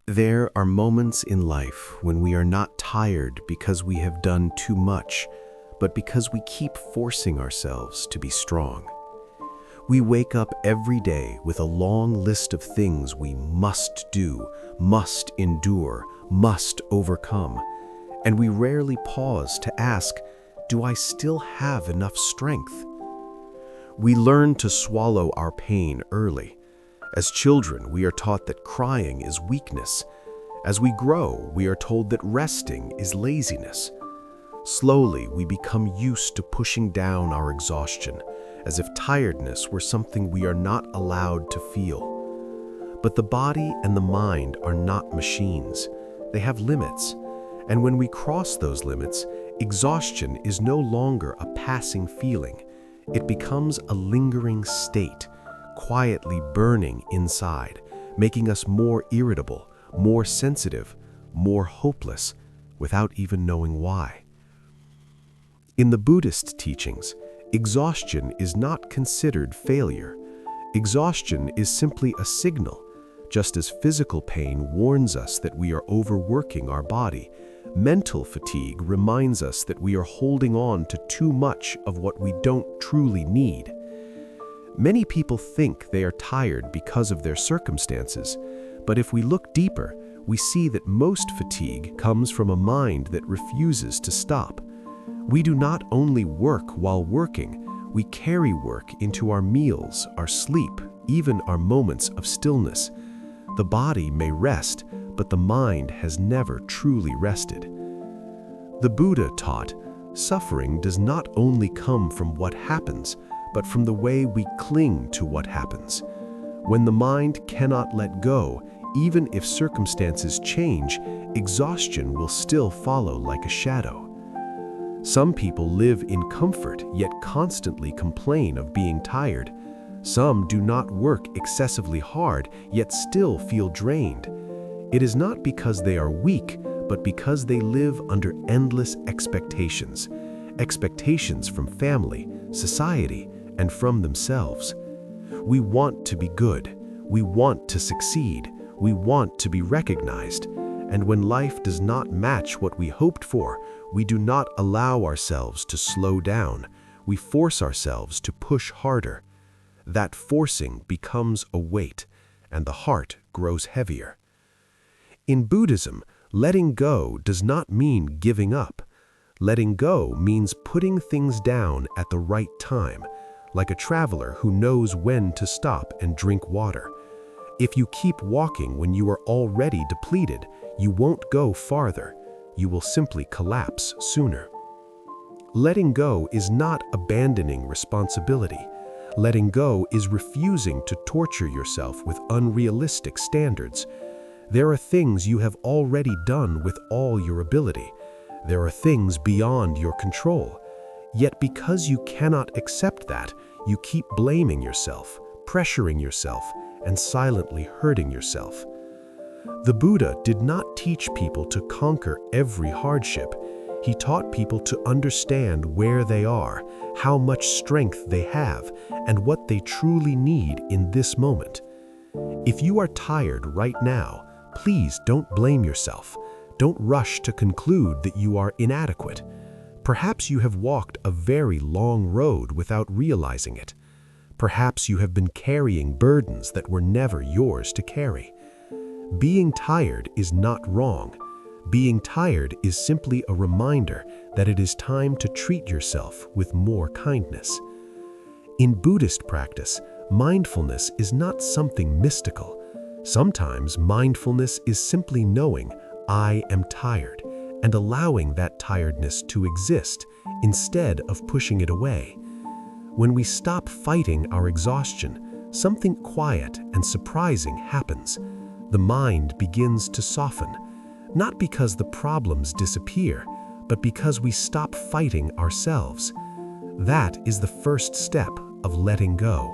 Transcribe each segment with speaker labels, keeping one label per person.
Speaker 1: There are moments in life when we are not tired because we have done too much, but because we keep forcing ourselves to be strong. We wake up every day with a long list of things we must do, must endure, must overcome, and we rarely pause to ask, do I still have enough strength? We learn to swallow our pain early. As children, we are taught that crying is weakness. As we grow, we are told that resting is laziness. Slowly, we become used to pushing down our exhaustion, as if tiredness were something we are not allowed to feel. But the body and the mind are not machines. They have limits. And when we cross those limits, exhaustion is no longer a passing feeling. It becomes a lingering state, quietly burning inside, making us more irritable, more sensitive, more hopeless, without even knowing why. In the Buddhist teachings, exhaustion is not considered failure. Exhaustion is simply a signal. Just as physical pain warns us that we are overworking our body, mental fatigue reminds us that we are holding on to too much of what we don't truly need. Many people think they are tired because of their circumstances, but if we look deeper, we see that most fatigue comes from a mind that refuses to stop. We do not only work while working, we carry work into our meals, our sleep, even our moments of stillness. The body may rest, but the mind has never truly rested. The Buddha taught, suffering does not only come from what happens, but from the way we cling to what happens. When the mind cannot let go, even if circumstances change, exhaustion will still follow like a shadow. Some people live in comfort, yet constantly complain of being tired. Some do not work excessively hard, yet still feel drained. It is not because they are weak, but because they live under endless expectations. Expectations from family, society, and from themselves. We want to be good. We want to succeed. We want to be recognized. And when life does not match what we hoped for, we do not allow ourselves to slow down. We force ourselves to push harder. That forcing becomes a weight, and the heart grows heavier. In Buddhism, letting go does not mean giving up. Letting go means putting things down at the right time, like a traveler who knows when to stop and drink water. If you keep walking when you are already depleted, you won't go farther. You will simply collapse sooner. Letting go is not abandoning responsibility. Letting go is refusing to torture yourself with unrealistic standards. There are things you have already done with all your ability. There are things beyond your control. Yet because you cannot accept that, you keep blaming yourself, pressuring yourself, and silently hurting yourself. The Buddha did not teach people to conquer every hardship. He taught people to understand where they are, how much strength they have, and what they truly need in this moment. If you are tired right now, please don't blame yourself. Don't rush to conclude that you are inadequate. Perhaps you have walked a very long road without realizing it. Perhaps you have been carrying burdens that were never yours to carry. Being tired is not wrong. Being tired is simply a reminder that it is time to treat yourself with more kindness. In Buddhist practice, mindfulness is not something mystical. Sometimes mindfulness is simply knowing, I am tired, and allowing that tiredness to exist instead of pushing it away. When we stop fighting our exhaustion, something quiet and surprising happens. The mind begins to soften, not because the problems disappear, but because we stop fighting ourselves. That is the first step of letting go.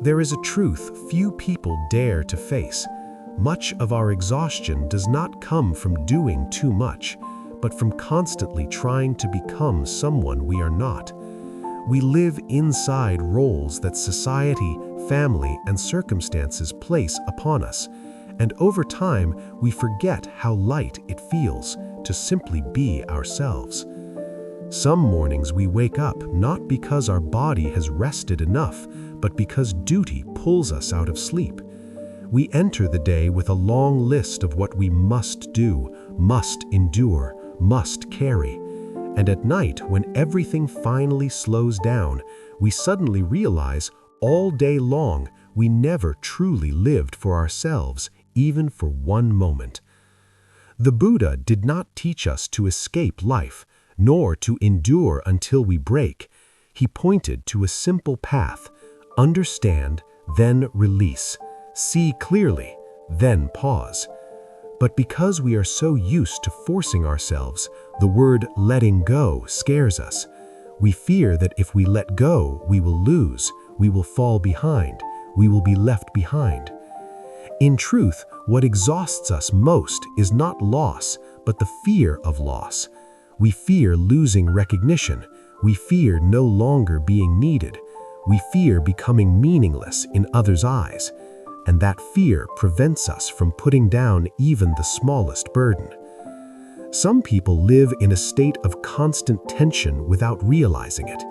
Speaker 1: There is a truth few people dare to face. Much of our exhaustion does not come from doing too much, but from constantly trying to become someone we are not. We live inside roles that society, family, and circumstances place upon us,
Speaker 2: And over time, we forget how light it feels to simply be ourselves. Some mornings we wake up not because our body has rested enough, but because duty pulls us out of sleep. We enter the day with a long list of what we must do, must endure, must carry. And at night, when everything finally slows down, we suddenly realize all day long we never truly lived for ourselves, even for one moment. The Buddha did not teach us to escape life, nor to endure until we break. He pointed to a simple path: understand, then release. See clearly, then pause. But because we are so used to forcing ourselves, the word letting go scares us. We fear that if we let go, we will lose, we will fall behind, we will be left behind. In truth, what exhausts us most is not loss, but the fear of loss. We fear losing recognition. We fear no longer being needed. We fear becoming meaningless in others' eyes. And that fear prevents us from putting down even the smallest burden. Some people live in a state of constant tension without realizing it.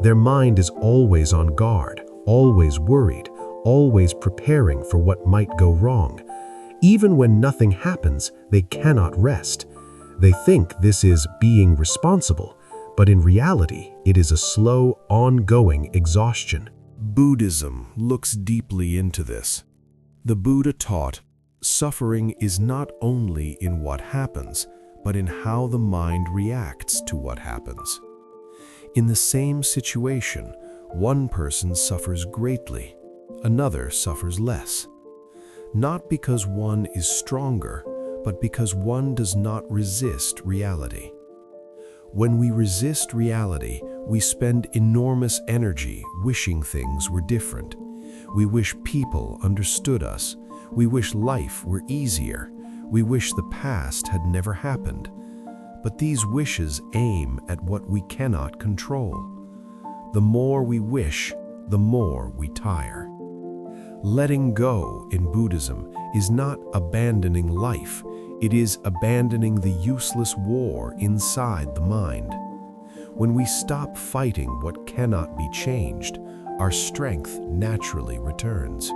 Speaker 2: Their mind is always on guard, always worried, always preparing for what might go wrong. Even when nothing happens, they cannot rest. They think this is being responsible, but in reality, it is a slow, ongoing exhaustion.
Speaker 1: Buddhism looks deeply into this. The Buddha taught, suffering is not only in what happens, but in how the mind reacts to what happens. In the same situation, one person suffers greatly, another suffers less. Not because one is stronger, but because one does not resist reality. When we resist reality, we spend enormous energy wishing things were different. We wish people understood us. We wish life were easier. We wish the past had never happened. But these wishes aim at what we cannot control. The more we wish, the more we tire. Letting go in Buddhism is not abandoning life. It is abandoning the useless war inside the mind. When we stop fighting what cannot be changed, our strength naturally returns.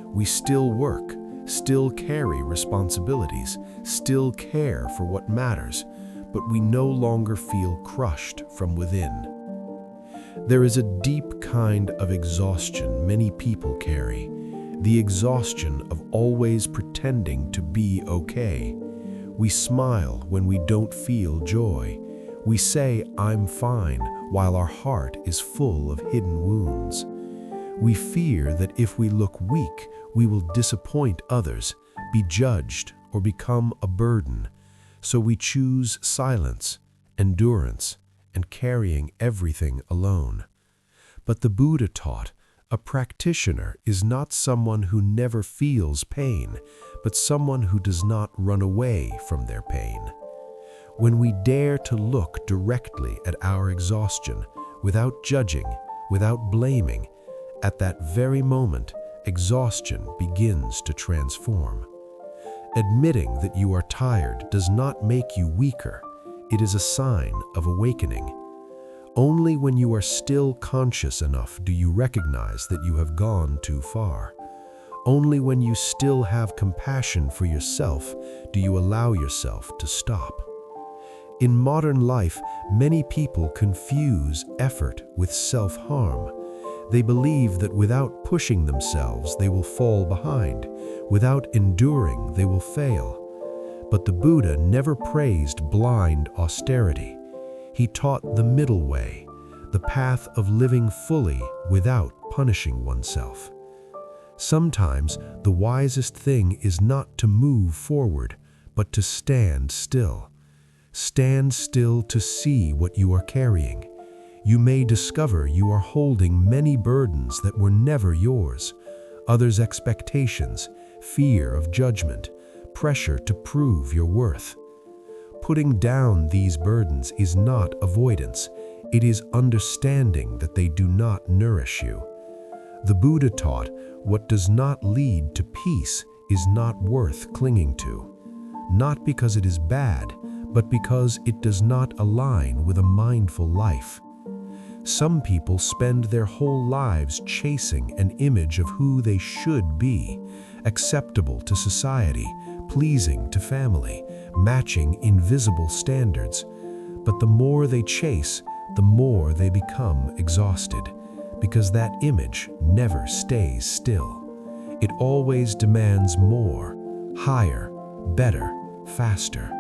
Speaker 1: We still work, still carry responsibilities, still care for what matters, but we no longer feel crushed from within. There is a deep kind of exhaustion many people carry, the exhaustion of always pretending to be okay. We smile when we don't feel joy. We say, "I'm fine," while our heart is full of hidden wounds. We fear that if we look weak, we will disappoint others, be judged, or become a burden. So we choose silence, endurance, and carrying everything alone. But the Buddha taught, a practitioner is not someone who never feels pain, but someone who does not run away from their pain. When we dare to look directly at our exhaustion, without judging, without blaming, at that very moment, exhaustion begins to transform. Admitting that you are tired does not make you weaker. It is a sign of awakening. Only when you are still conscious enough do you recognize that you have gone too far. Only when you still have compassion for yourself do you allow yourself to stop. In modern life, many people confuse effort with self-harm. They believe that without pushing themselves, they will fall behind. Without enduring, they will fail. But the Buddha never praised blind austerity. He taught the middle way, the path of living fully without punishing oneself. Sometimes the wisest thing is not to move forward, but to stand still. Stand still to see what you are carrying. You may discover you are holding many burdens that were never yours, others' expectations, fear of judgment, pressure to prove your worth. Putting down these burdens is not avoidance, it is understanding that they do not nourish you. The Buddha taught, what does not lead to peace
Speaker 2: is not worth clinging to. Not because it is bad, but because it does not align with a mindful life. Some people spend their whole lives chasing an image of who they should be, acceptable to society, pleasing to family, matching invisible standards. But the more they chase, the more they become exhausted, because that image never stays still. It always demands more, higher, better, faster.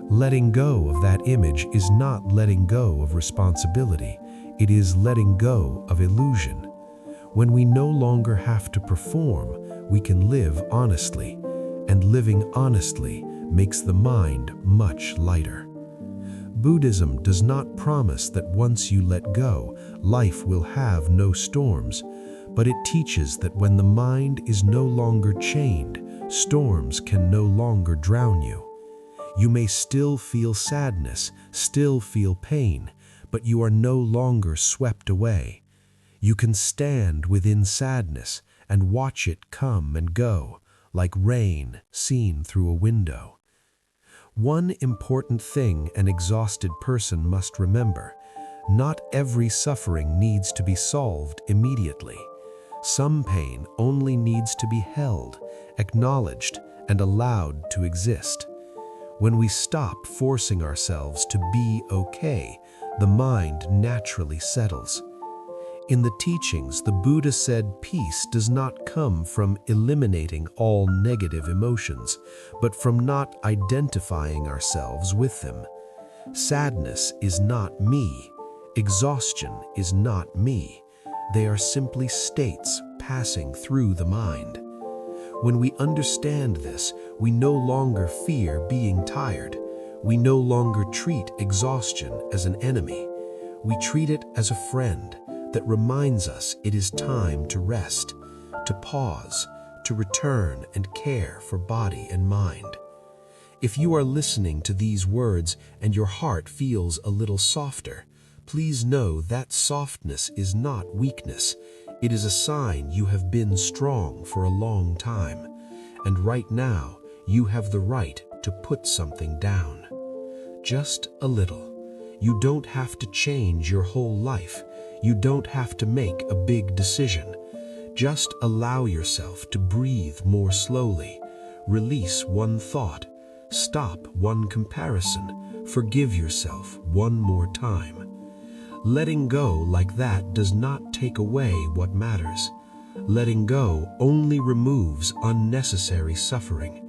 Speaker 2: Letting go of that image is not letting go of responsibility. It is letting go of illusion. When we no longer have to perform, we can live honestly, and living honestly makes the mind much lighter. Buddhism does not promise that once you let go, life will have no storms, but it teaches that when the mind is no longer chained, storms can no longer drown you. You may still feel sadness, still feel pain, but you are no longer swept away. You can stand within sadness and watch it come and go, like rain seen through a window. One important thing an exhausted person must remember: not every suffering needs to be solved immediately. Some pain only needs to be held, acknowledged, and allowed to exist. When we stop forcing ourselves to be okay, the mind naturally settles. In the teachings, the Buddha said peace does not come from eliminating all negative emotions, but from not identifying ourselves with them. Sadness is not me. Exhaustion is not me. They are simply states passing through the mind. When we understand this, we no longer fear being tired. We no longer treat exhaustion as an enemy. We treat it as a friend that reminds us it is time to rest, to pause, to return and care for body and mind. If you are listening to these words and your heart feels a little softer, please know that softness is not weakness. It is a sign you have been strong for a long time. And right now, you have the right to put something down. Just a little. You don't have to change your whole life. You don't have to make a big decision. Just allow yourself to breathe more slowly. Release one thought. Stop one comparison. Forgive yourself one more time. Letting go like that does not take away what matters. Letting go only removes unnecessary suffering.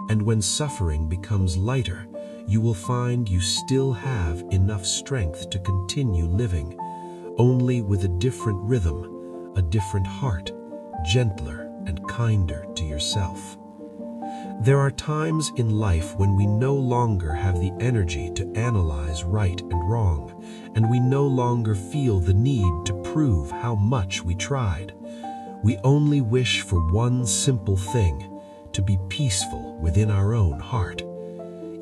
Speaker 2: And when suffering becomes lighter, you will find you still have enough strength to continue living, only with a different rhythm, a different heart, gentler and kinder to yourself. There are times in life when we no longer have the energy to analyze right and wrong, and we no longer feel the need to prove how much we tried. We only wish for one simple thing: to be peaceful within our own heart.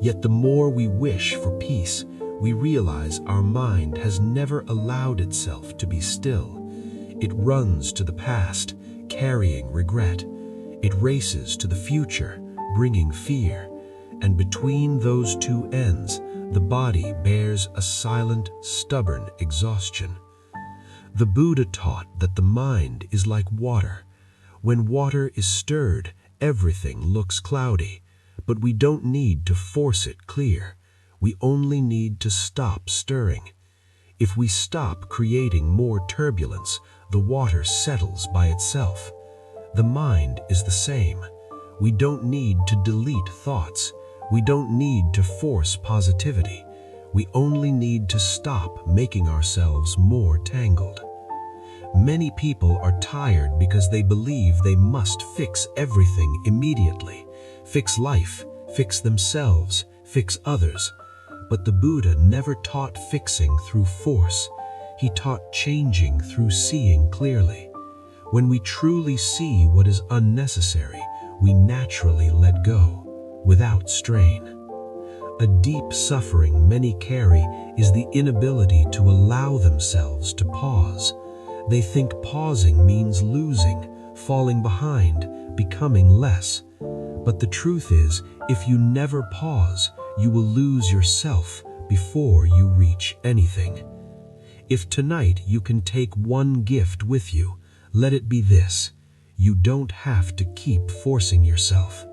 Speaker 2: Yet the more we wish for peace, we realize our mind has never allowed itself to be still. It runs to the past, carrying regret. It races to the future, bringing fear. And between those two ends, the body bears a silent, stubborn exhaustion. The Buddha taught that the mind is like water. When water is stirred, everything looks cloudy, but we don't need to force it clear. We only need to stop stirring. If we stop creating more turbulence, the water settles by itself. The mind is the same. We don't need to delete thoughts. We don't need to force positivity. We only need to stop making ourselves more tangled. Many people are tired because they believe they must fix everything immediately. Fix life, fix themselves, fix others. But the Buddha never taught fixing through force. He taught changing through seeing clearly. When we truly see what is unnecessary, we naturally let go, without strain. A deep suffering many carry is the inability to allow themselves to pause. They think pausing means losing, falling behind, becoming less. But the truth is, if you never pause, you will lose yourself before you reach anything. If tonight you can take one gift with you, let it be this: you don't have to keep forcing yourself.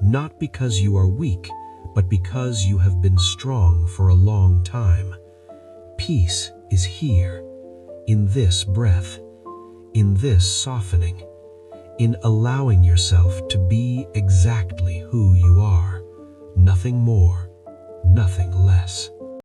Speaker 2: Not because you are weak, but because you have been strong for a long time. Peace is here, in this breath, in this softening, in allowing yourself to be exactly who you are, nothing more, nothing less.